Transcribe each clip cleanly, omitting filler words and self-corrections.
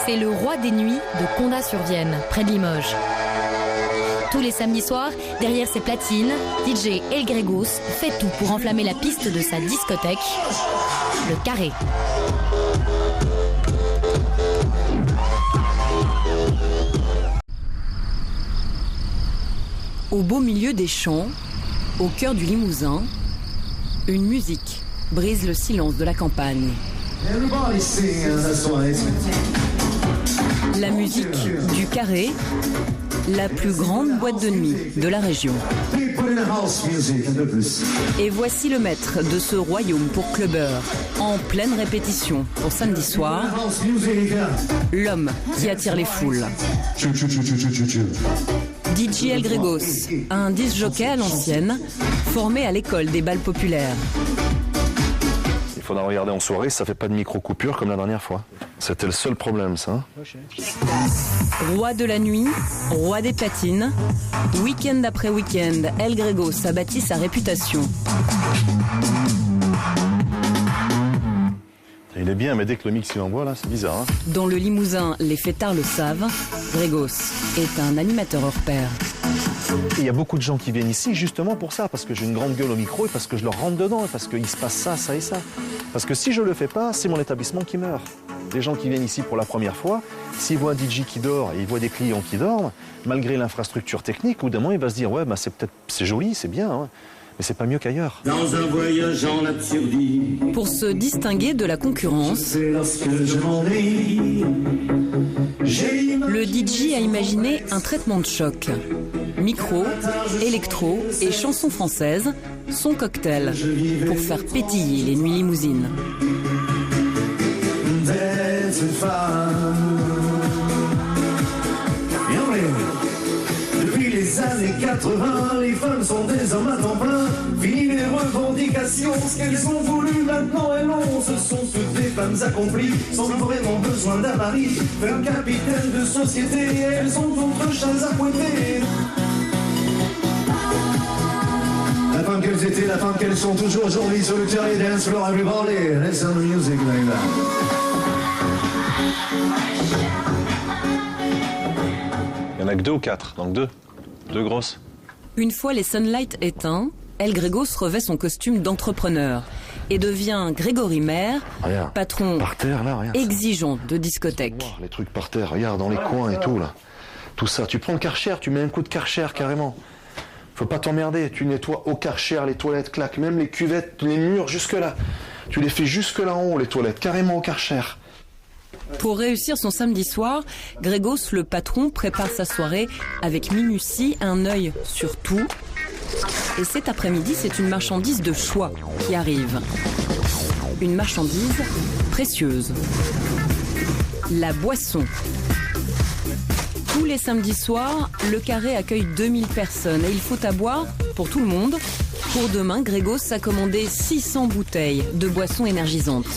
C'est le roi des nuits de Condat-sur-Vienne, près de Limoges. Tous les samedis soirs, derrière ses platines, DJ El Gregos fait tout pour enflammer la piste de sa discothèque, le Carré. Au beau milieu des champs, au cœur du Limousin, une musique brise le silence de la campagne. La musique du Carré, la plus grande boîte de nuit de la région. Et voici le maître de ce royaume pour clubbers, en pleine répétition pour samedi soir, l'homme qui attire les foules. DJ El Gregos, un disc jockey à l'ancienne, formé à l'école des bals populaires. Il faudra regarder en soirée, ça fait pas de micro-coupure comme la dernière fois. C'était le seul problème, ça. Roi de la nuit, roi des platines, week-end après week-end, El Gregos a bâti sa réputation. Il est bien, mais dès que le mix il envoie, là, c'est bizarre. Hein. Dans le Limousin, les fêtards le savent, Gregos est un animateur hors pair. Il y a beaucoup de gens qui viennent ici justement pour ça, parce que j'ai une grande gueule au micro et parce que je leur rentre dedans, et parce qu'il se passe ça, ça et ça. Parce que si je le fais pas, c'est mon établissement qui meurt. Les gens qui viennent ici pour la première fois, s'ils voient un DJ qui dort et ils voient des clients qui dorment, malgré l'infrastructure technique, au bout d'un moment, il va se dire ouais, bah, c'est joli, c'est bien, hein, mais c'est pas mieux qu'ailleurs. Dans un voyage en absurdie. Pour se distinguer de la concurrence, le DJ a imaginé un traitement de choc. Micro, électro et chansons françaises, son cocktail pour faire pétiller les nuits limousines. Depuis les années 80, les femmes sont des hommes à temps plein. Fini les revendications, ce qu'elles ont voulu maintenant elles l'ont. Ce sont toutes des femmes accomplies, sans vraiment besoin d'un mari. Un capitaine de société, elles ont d'autres choses à pointer. La femme qu'elles étaient, la femme qu'elles sont toujours aujourd'hui sur le terrain dance floor, everybody, listen to music like that. Il n'y en a que 2 ou 4, donc 2 grosses. Une fois les sunlights éteints, El Gregos revêt son costume d'entrepreneur et devient Grégory Maire, patron par terre, là, exigeant de discothèque. Wow, les trucs par terre, regarde, dans les coins et tout, là. Tout ça, tu prends le Karcher, tu mets un coup de Karcher carrément. Faut pas t'emmerder, tu nettoies au Karcher, les toilettes claquent, même les cuvettes, les murs jusque là. Tu les fais jusque là en haut, les toilettes, carrément au Karcher. Pour réussir son samedi soir, Gregos, le patron, prépare sa soirée avec minutie, un œil sur tout. Et cet après-midi, c'est une marchandise de choix qui arrive. Une marchandise précieuse. La boisson. Tous les samedis soirs, le Carré accueille 2000 personnes et il faut à boire pour tout le monde. Pour demain, Gregos a commandé 600 bouteilles de boissons énergisantes.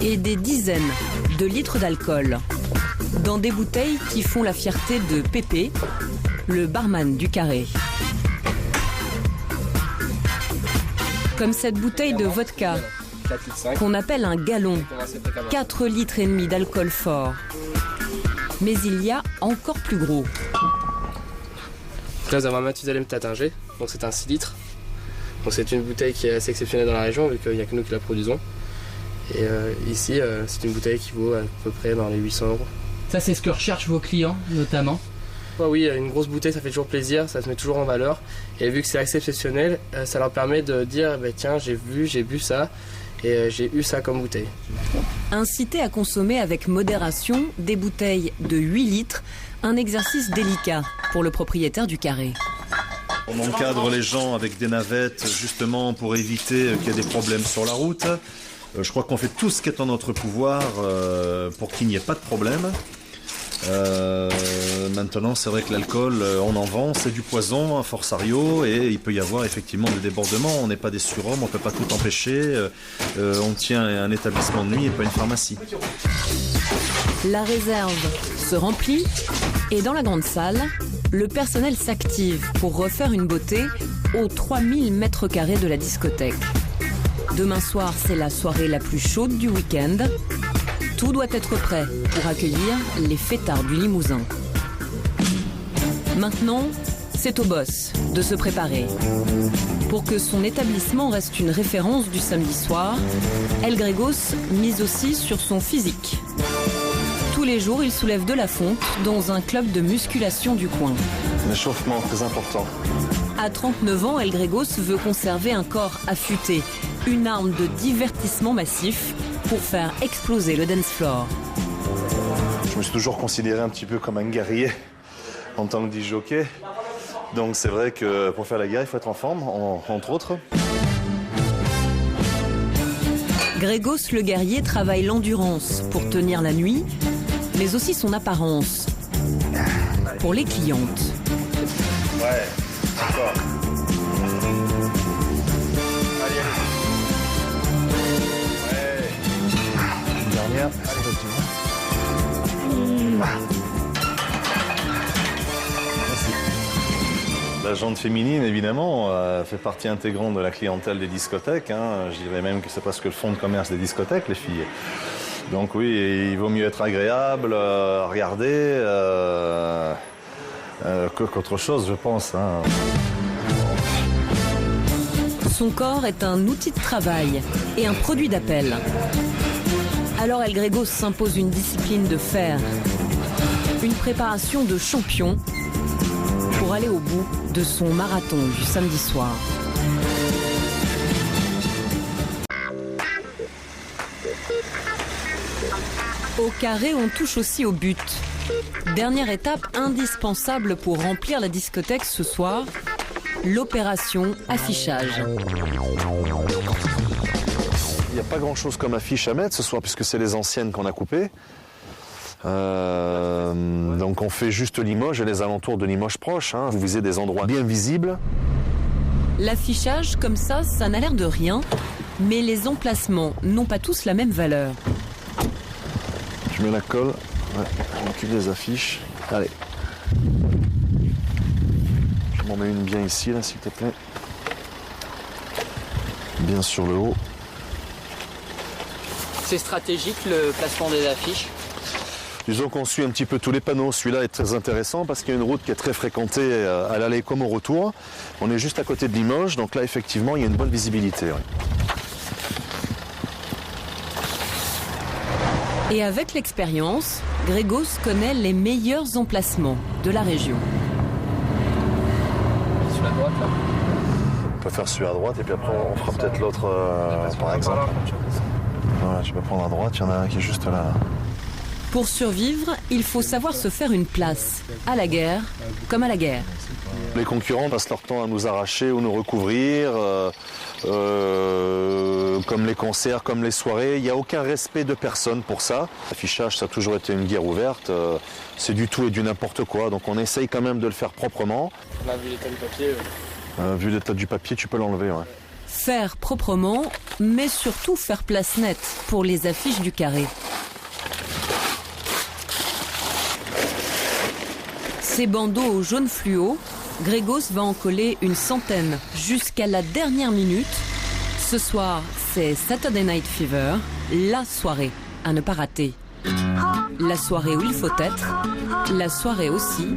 Et des dizaines de litres d'alcool dans des bouteilles qui font la fierté de Pépé, le barman du Carré. Comme cette bouteille de vodka qu'on appelle un gallon, 4,5 litres d'alcool fort. Mais il y a encore plus gros. Là, nous avons un Mathusalem Taittinger, donc c'est un 6 litres. Donc c'est une bouteille qui est assez exceptionnelle dans la région, vu qu'il n'y a que nous qui la produisons. Et ici, c'est une bouteille qui vaut à peu près dans les 800 €. Ça, c'est ce que recherchent vos clients, notamment. Oui, une grosse bouteille, ça fait toujours plaisir, ça se met toujours en valeur. Et vu que c'est assez exceptionnel, ça leur permet de dire tiens, j'ai bu ça, et j'ai eu ça comme bouteille. Inciter à consommer avec modération des bouteilles de 8 litres, un exercice délicat pour le propriétaire du Carré. On encadre les gens avec des navettes justement pour éviter qu'il y ait des problèmes sur la route. Je crois qu'on fait tout ce qui est en notre pouvoir pour qu'il n'y ait pas de problème. Maintenant, c'est vrai que l'alcool, on en vend, c'est du poison, un forçario, et il peut y avoir effectivement des débordements. On n'est pas des surhommes, on ne peut pas tout empêcher. On tient un établissement de nuit et pas une pharmacie. La réserve se remplit et dans la grande salle, le personnel s'active pour refaire une beauté aux 3000 mètres carrés de la discothèque. Demain soir, c'est la soirée la plus chaude du week-end. Tout doit être prêt pour accueillir les fêtards du Limousin. Maintenant, c'est au boss de se préparer. Pour que son établissement reste une référence du samedi soir, El Gregos mise aussi sur son physique. Tous les jours, il soulève de la fonte dans un club de musculation du coin. L'échauffement, très important. À 39 ans, El Gregos veut conserver un corps affûté, une arme de divertissement massif pour faire exploser le dance floor. Je me suis toujours considéré un petit peu comme un guerrier en tant que disc-jockey. Donc c'est vrai que pour faire la guerre, il faut être en forme, entre autres. Gregos le guerrier travaille l'endurance pour tenir la nuit, mais aussi son apparence pour les clientes. Ouais, d'accord. Allez, allez. Ouais. Une dernière. La jante féminine, évidemment, fait partie intégrante de la clientèle des discothèques. Je dirais même que c'est presque le fonds de commerce des discothèques, les filles. Donc oui, il vaut mieux être agréable à regarder qu'autre chose, je pense. Son corps est un outil de travail et un produit d'appel. Alors El Gregos s'impose une discipline de fer, une préparation de champion pour aller au bout de son marathon du samedi soir. Au carré, on touche aussi au but. Dernière étape indispensable pour remplir la discothèque ce soir, l'opération affichage. Il n'y a pas grand-chose comme affiche à mettre ce soir, puisque c'est les anciennes qu'on a coupées. Donc on fait juste Limoges et les alentours de Limoges proches. Vous visez des endroits bien visibles. L'affichage, comme ça n'a l'air de rien, mais les emplacements n'ont pas tous la même valeur. Je mets la colle, je m'occupe des affiches. Allez. Je m'en mets une bien ici, là, s'il te plaît. Bien sur le haut. C'est stratégique le placement des affiches. Disons qu'on suit un petit peu tous les panneaux. Celui-là est très intéressant parce qu'il y a une route qui est très fréquentée à l'aller comme au retour. On est juste à côté de Limoges, donc là effectivement il y a une bonne visibilité. Oui. Et avec l'expérience, Gregos connaît les meilleurs emplacements de la région. Sur la droite là. On peut faire celui à droite et puis après on fera peut-être l'autre par exemple. Ouais, tu peux prendre à droite, il y en a un qui est juste là. Pour survivre, il faut savoir se faire une place, à la guerre comme à la guerre. Les concurrents passent leur temps à nous arracher ou nous recouvrir, comme les concerts, comme les soirées. Il n'y a aucun respect de personne pour ça. L'affichage, ça a toujours été une guerre ouverte. C'est du tout et du n'importe quoi. Donc on essaye quand même de le faire proprement. On a vu l'état du papier. Vu l'état du papier, tu peux l'enlever. Ouais. Faire proprement, mais surtout faire place nette pour les affiches du carré. Ces bandeaux au jaune fluo, Gregos va en coller une centaine jusqu'à la dernière minute. Ce soir, c'est Saturday Night Fever, la soirée à ne pas rater. La soirée où il faut être, la soirée aussi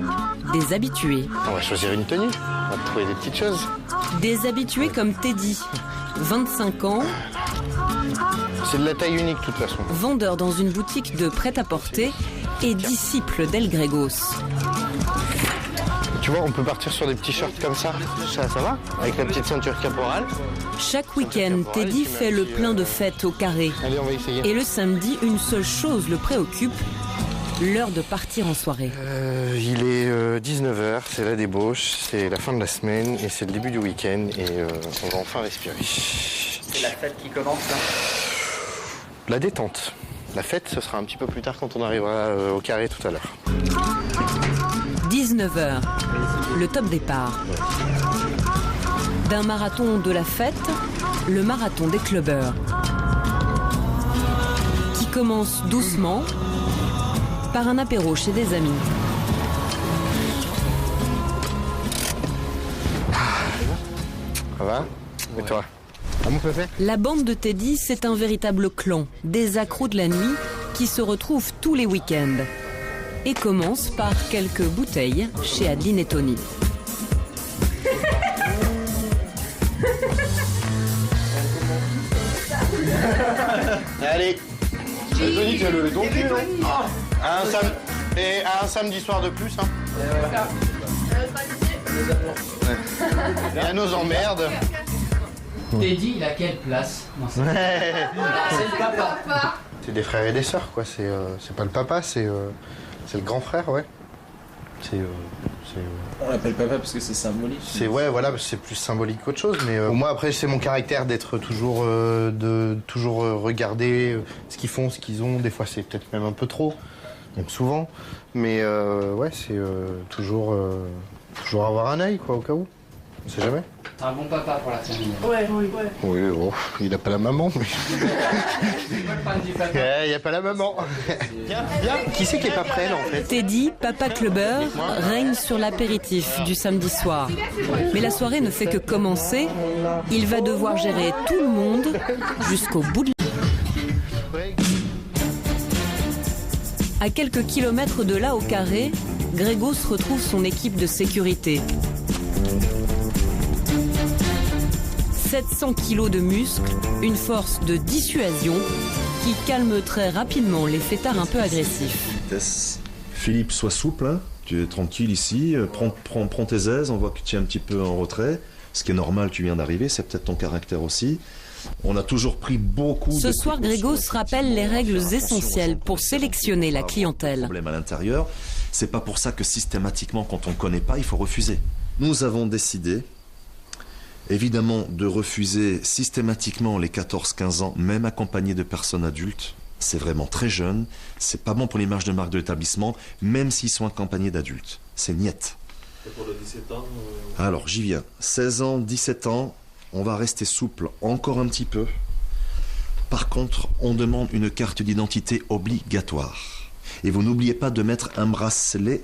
des habitués. On va choisir une tenue, on va trouver des petites choses. Des habitués comme Teddy, 25 ans, C'est de la taille unique de toute façon. vendeur dans une boutique de prêt-à-porter et disciple d'El Gregos. Tu vois, on peut partir sur des petits shorts comme ça. Ça va. Avec la petite ceinture caporale. Chaque week-end, Teddy fait le plein de fêtes au carré. Allez, on va essayer. Et le samedi, une seule chose le préoccupe, l'heure de partir en soirée. Il est 19h, c'est la débauche, c'est la fin de la semaine et c'est le début du week-end et on va enfin respirer. C'est la fête qui commence là. La détente. La fête, ce sera un petit peu plus tard quand on arrivera au carré tout à l'heure. 19h, le top départ. D'un marathon de la fête, le marathon des clubbers. Qui commence doucement par un apéro chez des amis. Ça va? Et toi? Ah, mon pépé? La bande de Teddy, c'est un véritable clan, des accros de la nuit qui se retrouvent tous les week-ends. Et commence par quelques bouteilles chez Adeline et Tony. Allez. Tony, tu as levé ton cul, non? Et un samedi soir de plus, hein. Et à nos emmerdes. Teddy, il a quelle place? C'est le papa. C'est des frères et des sœurs, quoi. C'est pas le papa, c'est le grand frère, ouais. On l'appelle papa parce que c'est symbolique. Ouais, voilà, c'est plus symbolique qu'autre chose. Mais moi, après, c'est mon caractère d'être toujours regarder ce qu'ils font, ce qu'ils ont. Des fois, c'est peut-être même un peu trop, donc souvent. Mais ouais, c'est toujours avoir un œil, quoi, au cas où. On sait jamais. T'es un bon papa pour la famille. Oui, oh, il a pas la maman, mais... Il n'y a pas la maman. Viens. Qui c'est qui est pas prêt, là, en fait? Teddy, papa clubbeur, règne sur l'apéritif du samedi soir. Mais la soirée ne fait que commencer. Il va devoir gérer tout le monde jusqu'au bout de À quelques kilomètres de là, au carré, Grégos retrouve son équipe de sécurité. 700 kilos de muscles, une force de dissuasion qui calme très rapidement les fêtards un peu agressifs. Philippe, sois souple, hein. Tu es tranquille ici, prends tes aises, on voit que tu es un petit peu en retrait, ce qui est normal, tu viens d'arriver, c'est peut-être ton caractère aussi. On a toujours pris beaucoup Ce soir, Grégos rappelle les règles essentielles pour sélectionner la clientèle. Problème à l'intérieur, c'est pas pour ça que systématiquement, quand on connaît pas, il faut refuser. Nous avons décidé, évidemment, de refuser systématiquement les 14-15 ans, même accompagnés de personnes adultes. C'est vraiment très jeune, c'est pas bon pour l'image de marque de l'établissement, même s'ils sont accompagnés d'adultes. C'est niette. Et pour le 17 ans Alors, j'y viens. 16 ans, 17 ans, on va rester souple encore un petit peu. Par contre, on demande une carte d'identité obligatoire. Et vous n'oubliez pas de mettre un bracelet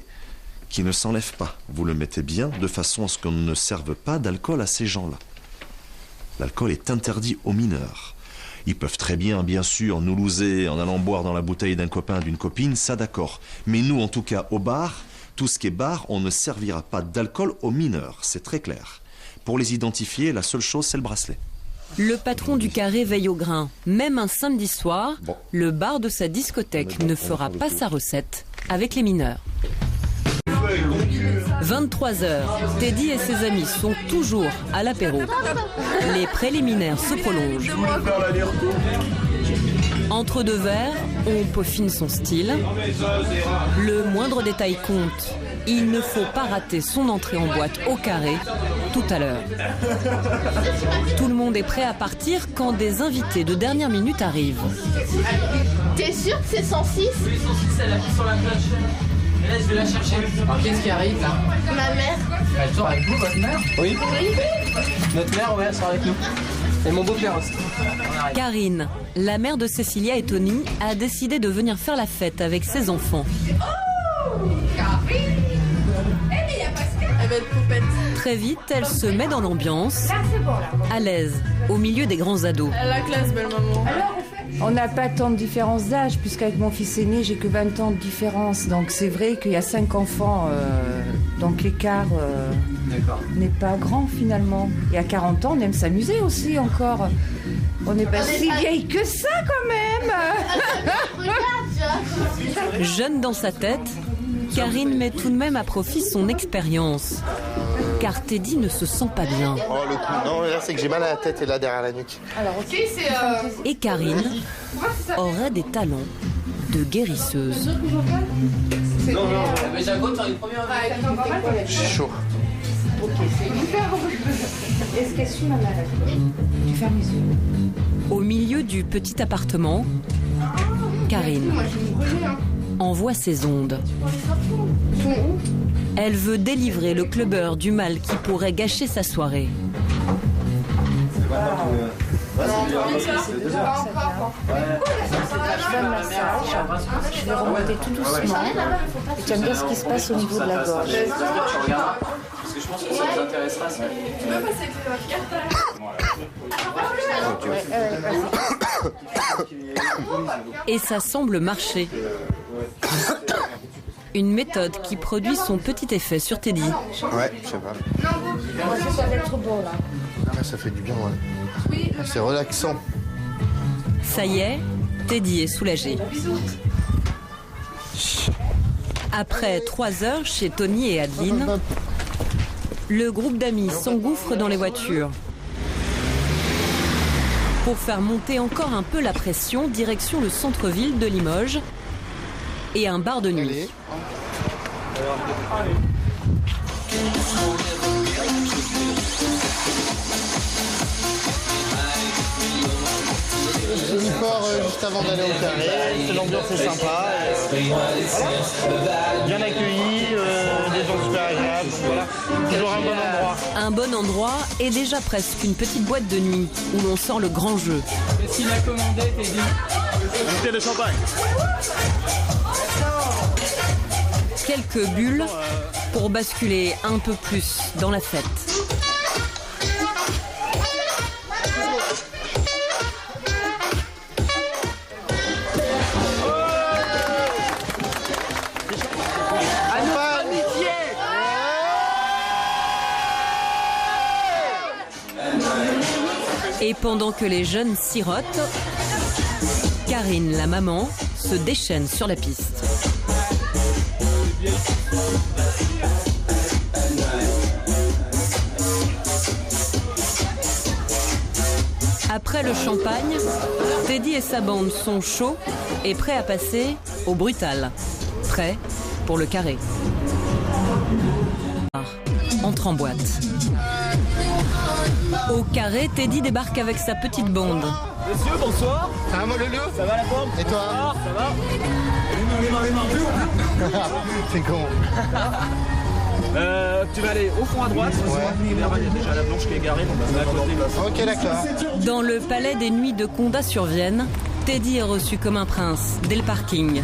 qui ne s'enlève pas. Vous le mettez bien de façon à ce qu'on ne serve pas d'alcool à ces gens-là. L'alcool est interdit aux mineurs. Ils peuvent très bien, bien sûr, nous louser en allant boire dans la bouteille d'un copain, d'une copine, ça d'accord. Mais nous, en tout cas, au bar, tout ce qui est bar, on ne servira pas d'alcool aux mineurs. C'est très clair. Pour les identifier, la seule chose, c'est le bracelet. Le patron du carré veille au grain. Même un samedi soir, le bar de sa discothèque ne fera pas sa recette avec les mineurs. 23h, Teddy et ses amis sont toujours à l'apéro. Les préliminaires se prolongent. Entre deux verres, on peaufine son style. Le moindre détail compte. Il ne faut pas rater son entrée en boîte au carré tout à l'heure. Tout le monde est prêt à partir quand des invités de dernière minute arrivent. T'es sûr que c'est 106? Oui, 106, elle a mis sur la plage. Et là, je vais la chercher. Alors, qu'est-ce qui arrive là? Ma mère. Elle sort avec vous, votre mère? Oui. Notre mère, ouais, elle sort avec nous. Et mon beau-père aussi. Karine, la mère de Cécilia et Tony, a décidé de venir faire la fête avec ses enfants. Très vite, elle se met dans l'ambiance, à l'aise, au milieu des grands ados. La classe, belle maman. On n'a pas tant de différence d'âge, puisqu'avec mon fils aîné, j'ai que 20 ans de différence. Donc c'est vrai qu'il y a 5 enfants, donc l'écart n'est pas grand finalement. Et à 40 ans, on aime s'amuser aussi encore. On n'est pas si vieille que ça quand même. Jeune dans sa tête, Karine met tout de même à profit son expérience. Car Teddy ne se sent pas bien. Oh le coup, non, là c'est que j'ai mal à la tête et là derrière la nuque. Et Karine aurait des talents de guérisseuse. Mais Jaco, tu as une première. Je suis chaud. Ok, c'est Est-ce qu'elle suit ma maladie? Tu fermes les yeux. Au milieu du petit appartement, Karine envoie ses ondes. Elle veut délivrer le clubbeur du mal qui pourrait gâcher sa soirée. Je fais un massage, je vais remonter tout doucement. Et tu vas me dire ce qui se passe au niveau de la gorge. je pense que ça vous intéressera. Ça. Tu peux passer Et ça semble marcher. Une méthode qui produit son petit effet sur Teddy. Ouais, je sais pas. Ça va être beau là. Ah, ça fait du bien, ouais. C'est relaxant. Ça y est, Teddy est soulagé. Après 3 heures chez Tony et Adeline, le groupe d'amis s'engouffre dans les voitures. Pour faire monter encore un peu la pression, direction le centre-ville de Limoges et un bar de nuit. J'ai fort juste avant d'aller au carré. L'ambiance est sympa. Voilà. Bien accueilli, des gens super agréables. Voilà. Toujours un bon endroit. Un bon endroit et déjà presque une petite boîte de nuit où l'on sort le grand jeu. Qu'est-ce qu'il a commandé, Teddy? Une bouteille de champagne. Quelques bulles pour basculer un peu plus dans la fête. Et pendant que les jeunes sirotent, Karine, la maman, se déchaîne sur la piste. Après le champagne, Teddy et sa bande sont chauds et prêts à passer au brutal. Prêts pour le carré. Entre en boîte. Au carré, Teddy débarque avec sa petite bande. Monsieur, bonsoir. Ça va, mon loulou? Ça va la forme? Et toi? Ça va. C'est con. Tu vas aller au fond à droite. Il y a déjà la blanche qui est garée. Donc à côté. Ok, d'accord. Dans le palais des nuits de Condat-sur-Vienne, Teddy est reçu comme un prince dès le parking.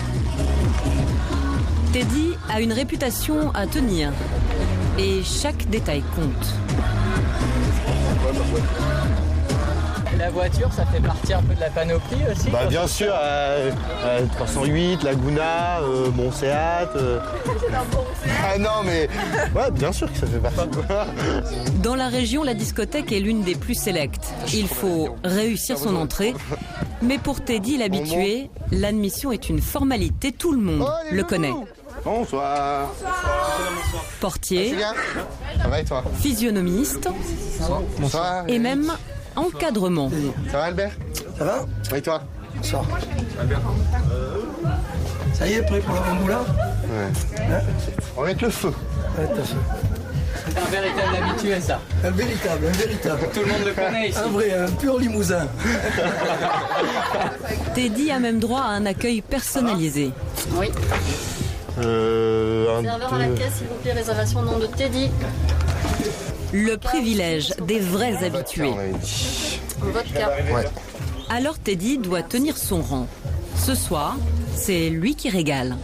Teddy a une réputation à tenir et chaque détail compte. La voiture, ça fait partie un peu de la panoplie aussi? Bah bien sûr, 308, Laguna, mon Seat. Ah non mais ouais, bien sûr que ça fait partie. Dans la région, la discothèque est l'une des plus sélectes. Il faut réussir son entrée. Mais pour Teddy, l'habitué, l'admission est une formalité. Tout le monde le connaît. Bonsoir. Portier, Ça va et toi? physionomiste Bonsoir. et même encadrement. Ça va Albert? Ça va? Et toi? Bonsoir. Ça y est, prêt pour la bamboula? Ouais. On va mettre le feu. Ouais, tout à fait. C'est un véritable habitué, ça. Un véritable, un véritable. Tout le monde le connaît ici. Un vrai, un pur limousin. Teddy a même droit à un accueil personnalisé. Oui. Serveur à la caisse, s'il vous plaît, réservation au nom de Teddy. Le privilège des vrais habitués. Vodka. Ouais. Alors Teddy doit tenir son rang. Ce soir, c'est lui qui régale.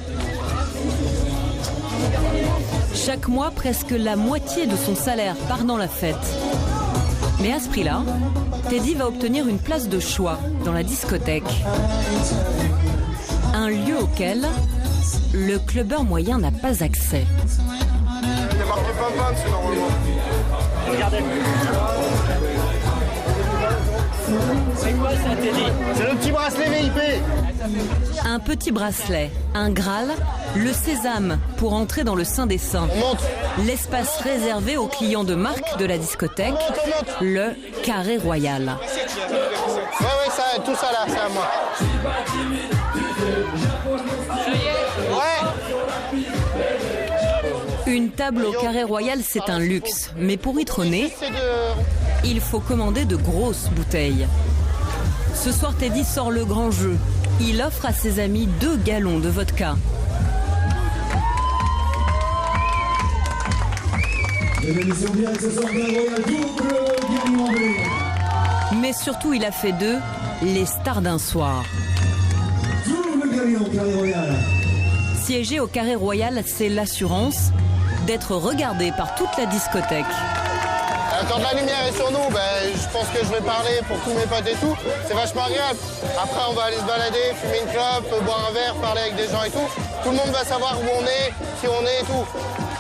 Chaque mois, presque la moitié de son salaire part dans la fête. Mais à ce prix-là, Teddy va obtenir une place de choix dans la discothèque. Un lieu auquel le clubbeur moyen n'a pas accès. Il y a marqué Pimpin dessus normalement. Regardez. C'est quoi ça, Teddy? C'est le petit bracelet VIP. Un petit bracelet, un Graal, le sésame pour entrer dans le Saint des Saints. L'espace réservé aux clients de marque de la discothèque, le Carré Royal. Ouais, ça, tout ça là, c'est à moi. Ouais. Une table au Carré Royal, c'est un luxe. Mais pour y trôner, il faut commander de grosses bouteilles. Ce soir, Teddy sort le grand jeu. Il offre à ses amis 2 gallons de vodka. Mais surtout, il a fait d'eux les stars d'un soir. Siéger au Carré Royal, c'est l'assurance d'être regardé par toute la discothèque. Quand la lumière est sur nous, je pense que je vais parler pour tous mes potes et tout. C'est vachement agréable. Après, on va aller se balader, fumer une clope, boire un verre, parler avec des gens et tout. Tout le monde va savoir où on est, qui on est et tout.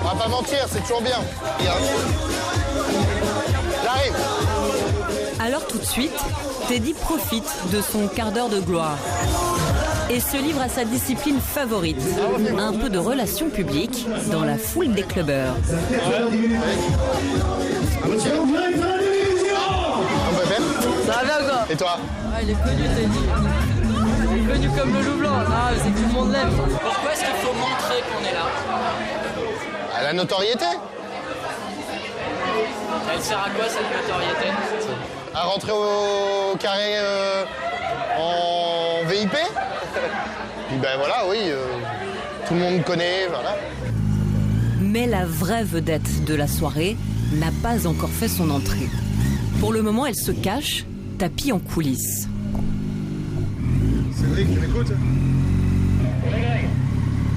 On va pas mentir, c'est toujours bien. J'arrive. Alors tout de suite, Teddy profite de son quart d'heure de gloire et se livre à sa discipline favorite, un peu de relations publiques dans la foule des clubbeurs. Ça va bien quoi? Et toi? Il est connu Teddy. Il est connu comme le loup blanc. Ah, c'est que tout le monde l'aime. Pourquoi est-ce qu'il faut montrer qu'on est là? La notoriété. Elle sert à quoi cette notoriété? À rentrer au carré en VIP. Puis voilà, oui, tout le monde connaît, voilà. Mais la vraie vedette de la soirée n'a pas encore fait son entrée. Pour le moment, elle se cache, tapis en coulisses. Cédric, tu m'écoutes?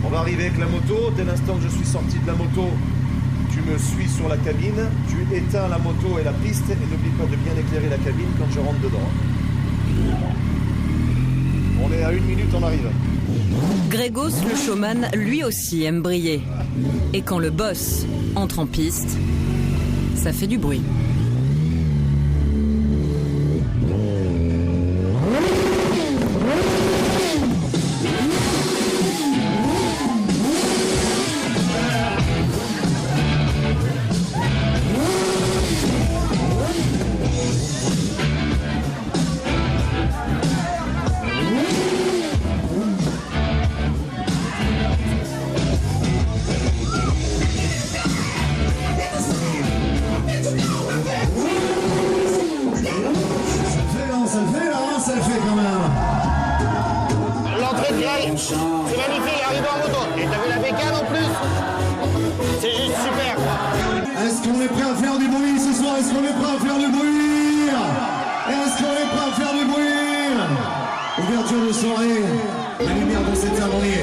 On va arriver avec la moto. Dès l'instant que je suis sorti de la moto, tu me suis sur la cabine, tu éteins la moto et la piste et n'oublie pas de bien éclairer la cabine quand je rentre dedans. On est à 1 minute, on arrive. Grégos, le showman, lui aussi aime briller. Et quand le boss entre en piste, ça fait du bruit. C'est magnifique, arriver en moto. Et t'as vu la bécane en plus? C'est juste super. Est-ce qu'on est prêt à faire du bruit ce soir? Est-ce qu'on est prêt à faire du bruit? Est-ce qu'on est prêt à faire du bruit? Ouverture de soirée, la lumière dans cette harmonie.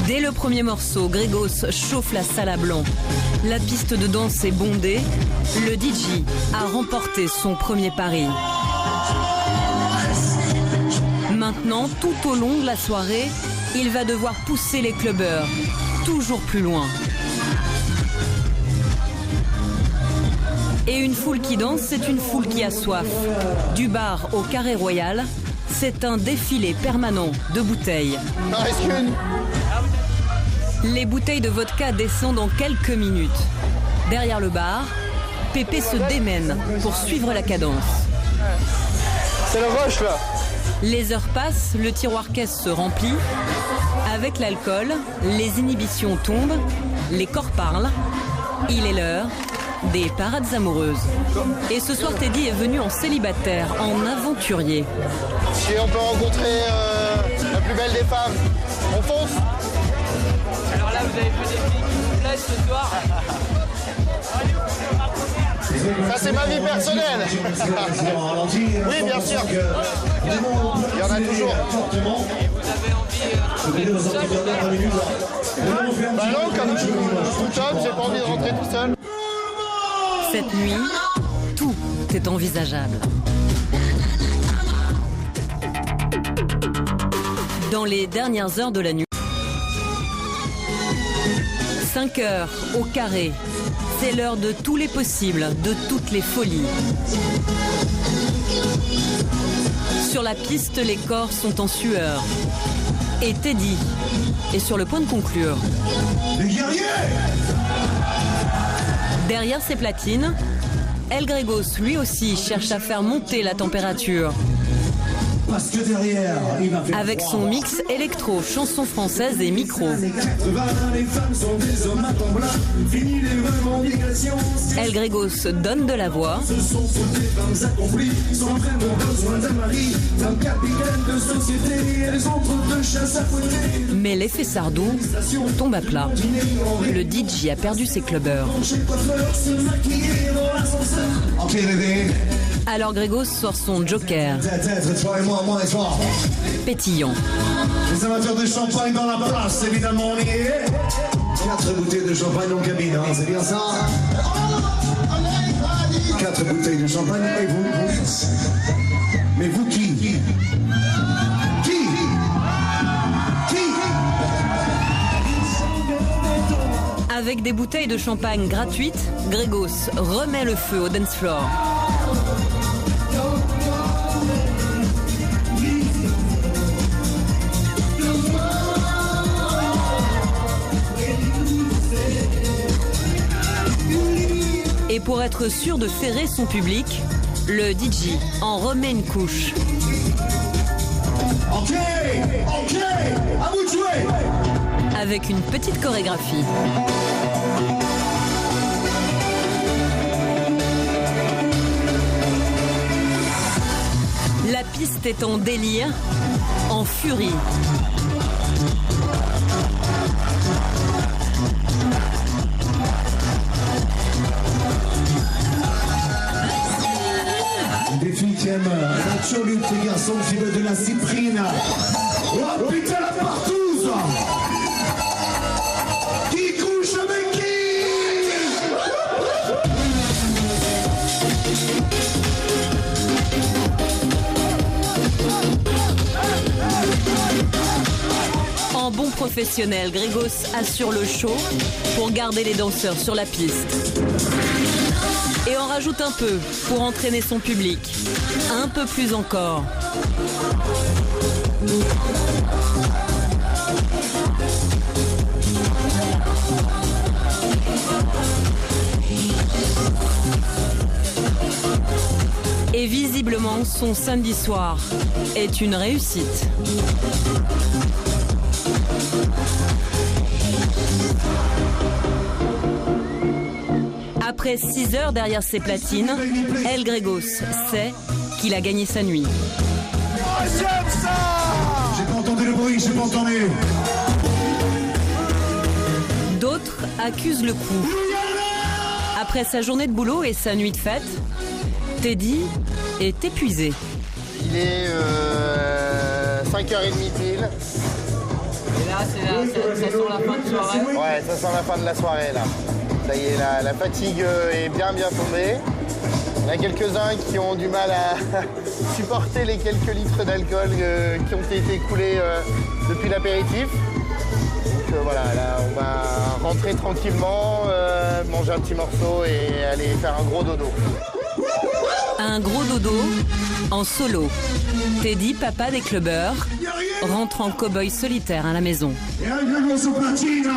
Dès le premier morceau, Grégos chauffe la salle à blanc. La piste de danse est bondée. Le DJ a remporté son premier pari. Maintenant, tout au long de la soirée, il va devoir pousser les clubbeurs toujours plus loin. Et une foule qui danse, c'est une foule qui a soif. Du bar au Carré Royal, c'est un défilé permanent de bouteilles. Les bouteilles de vodka descendent en quelques minutes. Derrière le bar, Pépé se démène pour suivre la cadence. C'est le rush là. Les heures passent, le tiroir caisse se remplit. Avec l'alcool, les inhibitions tombent, les corps parlent. Il est l'heure des parades amoureuses. Et ce soir, Teddy est venu en célibataire, en aventurier. Si on peut rencontrer la plus belle des femmes, on fonce. Alors là, vous avez fait des filles qui vous plaisent ce soir? Ça, c'est ma vie personnelle. Oui, bien sûr. Il y en a toujours. Et vous avez envie de rentrer tout seul? Bah non, comme tout homme, j'ai pas envie de rentrer tout seul. Cette nuit, tout est envisageable. Dans les dernières heures de la nuit, 5 heures au carré, c'est l'heure de tous les possibles, de toutes les folies. Sur la piste, les corps sont en sueur. Et Teddy est sur le point de conclure. Les guerriers! Derrière ses platines, El Grégos lui aussi cherche à faire monter la température. parce que derrière, il va faire Avec froid. son mix électro, chansons françaises et micro. Les 80, les femmes sont des hommes à temps plein. Fini les revendications. El Gregos donne de la voix. Ce sont toutes des femmes accomplies, sans vraiment besoin d'un mari. Femmes capitaines de société, elles ont trop de chasse à fouetter. Mais l'effet Sardou tombe à plat. Le DJ a perdu ses clubbers. Chez coiffeur, se maquiller dans l'ascenseur. Ok, bébé. Alors Gregos sort son Joker, Tête, toi et moi et toi. pétillant. Les amateurs de champagne dans la place, évidemment, on y est. 4 bouteilles de champagne en cabine, hein, c'est bien ça? 4 bouteilles de champagne, et vous? Mais vous qui? Avec des bouteilles de champagne gratuites, Gregos remet le feu au dance floor. Et pour être sûr de ferrer son public, le DJ en remet une couche. Ok, à vous de jouer. Avec une petite chorégraphie. La piste est en délire, en furie. Des filles qui aiment la cholupe, les garçons qui veulent de la cyprine. Oh putain la partouze. Qui couche avec qui? En bon professionnel, Gregos assure le show pour garder les danseurs sur la piste. Et en rajoute un peu pour entraîner son public. Un peu plus encore. Et visiblement, son samedi soir est une réussite. Après 6 heures derrière ses platines, El Gregos sait qu'il a gagné sa nuit. Oh, j'aime ça. J'ai pas entendu le bruit, j'ai pas entendu. D'autres accusent le coup. Après sa journée de boulot et sa nuit de fête, Teddy est épuisé. Il est 5h30 pile. Et là, ça sent la fin de soirée. Ouais, ça sent la fin de la soirée là. Ça y est, la fatigue est bien tombée. Il y en a quelques-uns qui ont du mal à supporter les quelques litres d'alcool qui ont été écoulés depuis l'apéritif. Donc voilà, là on va rentrer tranquillement, manger un petit morceau et aller faire un gros dodo. Un gros dodo en solo. Teddy, papa des clubbers, rentre en cow-boy solitaire à la maison. Et un Gregos au platine.